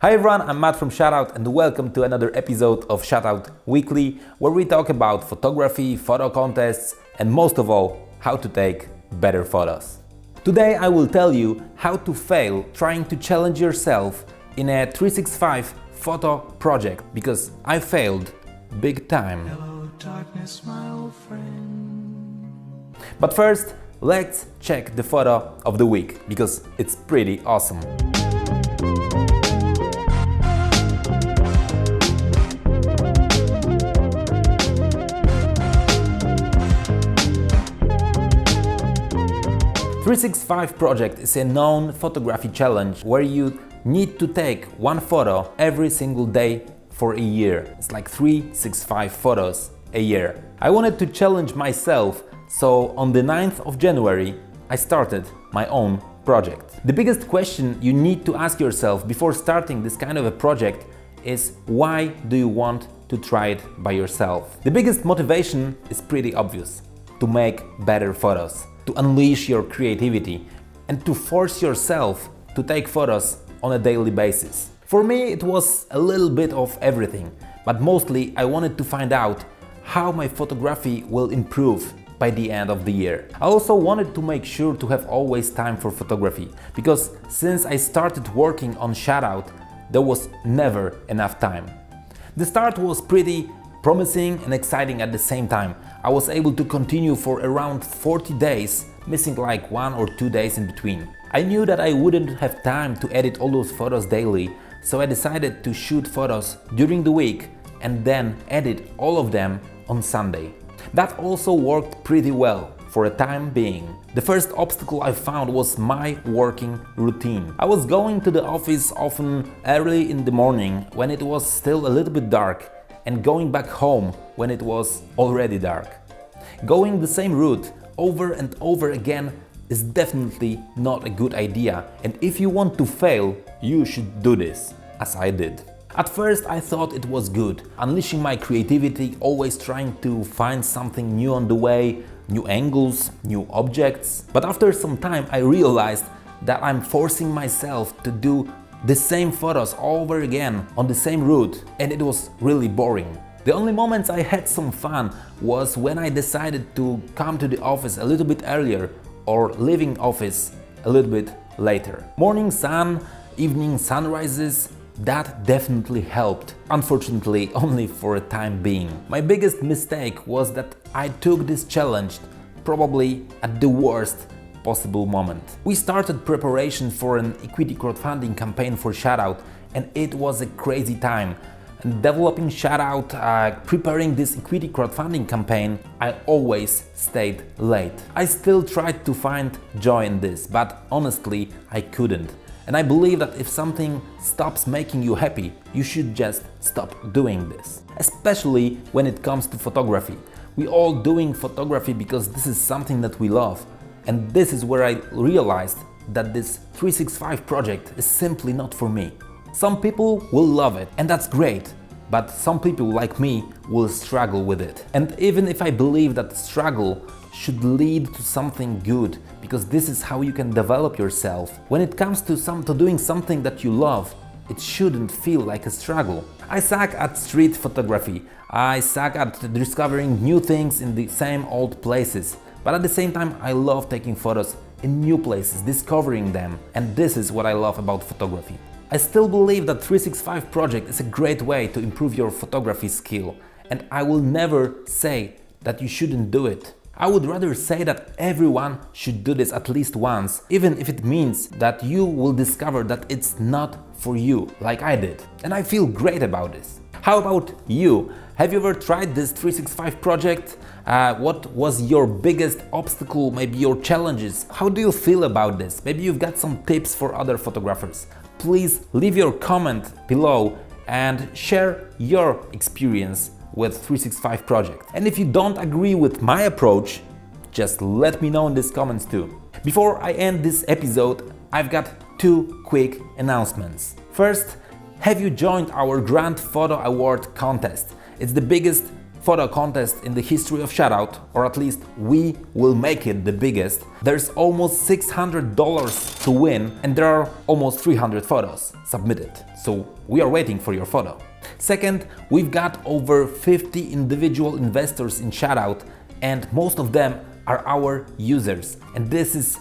Hi everyone, I'm Matt from Shuttout and welcome to another episode of Shuttout Weekly, where we talk about photography, photo contests, and most of all, how to take better photos. Today I will tell you how to fail trying to challenge yourself in a 365 photo project, because I failed big time. Hello, darkness, my old friend. But first, let's check the photo of the week, because it's pretty awesome. The 365 project is a known photography challenge where you need to take one photo every single day for a year. It's like 365 photos a year. I wanted to challenge myself, so on the 9th of January I started my own project. The biggest question you need to ask yourself before starting this kind of a project is, why do you want to try it by yourself? The biggest motivation is pretty obvious: to make better photos, to unleash your creativity, and to force yourself to take photos on a daily basis. For me, it was a little bit of everything, but mostly I wanted to find out how my photography will improve by the end of the year. I also wanted to make sure to have always time for photography, because since I started working on Shuttout, there was never enough time. The start was pretty promising and exciting at the same time. I was able to continue for around 40 days, missing like 1 or 2 days in between. I knew that I wouldn't have time to edit all those photos daily, so I decided to shoot photos during the week and then edit all of them on Sunday. That also worked pretty well for a time being. The first obstacle I found was my working routine. I was going to the office often early in the morning when it was still a little bit dark, and going back home when it was already dark. Going the same route over and over again is definitely not a good idea, and if you want to fail, you should do this, as I did. At first I thought it was good, unleashing my creativity, always trying to find something new on the way, new angles, new objects. But after some time I realized that I'm forcing myself to do the same photos over again on the same route, and it was really boring. The only moments I had some fun was when I decided to come to the office a little bit earlier or leaving office a little bit later. Morning sun, evening sunrises, that definitely helped. Unfortunately, only for a time being. My biggest mistake was that I took this challenge probably at the worst possible moment. We started preparation for an equity crowdfunding campaign for Shuttout, and it was a crazy time. And developing Shuttout, preparing this equity crowdfunding campaign, I always stayed late. I still tried to find joy in this, but honestly I couldn't. And I believe that if something stops making you happy, you should just stop doing this. Especially when it comes to photography. We all doing photography because this is something that we love. And this is where I realized that this 365 project is simply not for me. Some people will love it, and that's great, but some people like me will struggle with it. And even if I believe that struggle should lead to something good, because this is how you can develop yourself, when it comes to doing something that you love, it shouldn't feel like a struggle. I suck at street photography. I suck at discovering new things in the same old places. But at the same time, I love taking photos in new places, discovering them, and this is what I love about photography. I still believe that 365 project is a great way to improve your photography skill, and I will never say that you shouldn't do it. I would rather say that everyone should do this at least once, even if it means that you will discover that it's not for you, like I did. And I feel great about this. How about you? Have you ever tried this 365 project? What was your biggest obstacle, maybe your challenges? How do you feel about this? Maybe you've got some tips for other photographers. Please leave your comment below and share your experience with 365 project. And if you don't agree with my approach, just let me know in these comments too. Before I end this episode, I've got 2 quick announcements. First, have you joined our Grand Photo Award contest? It's the biggest photo contest in the history of Shuttout, or at least we will make it the biggest. There's almost $600 to win and there are almost 300 photos submitted. So we are waiting for your photo. Second, we've got over 50 individual investors in Shuttout and most of them are our users. And this is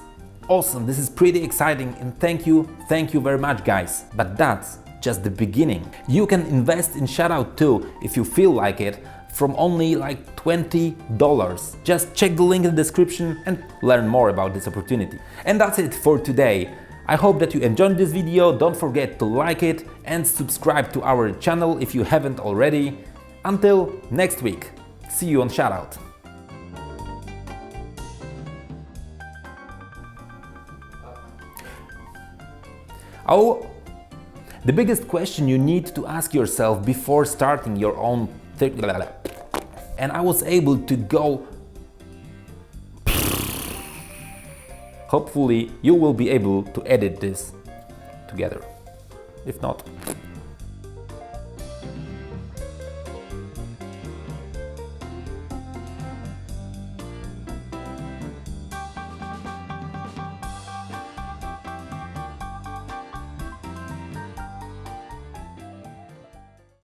awesome, this is pretty exciting and thank you very much guys. But that's just the beginning. You can invest in Shuttout too if you feel like it from only like $20. Just check the link in the description and learn more about this opportunity. And that's it for today. I hope that you enjoyed this video, don't forget to like it and subscribe to our channel if you haven't already. Until next week, see you on Shuttout. Oh, the biggest question you need to ask yourself before starting your own and I was able to go. Hopefully you will be able to edit this together. If not,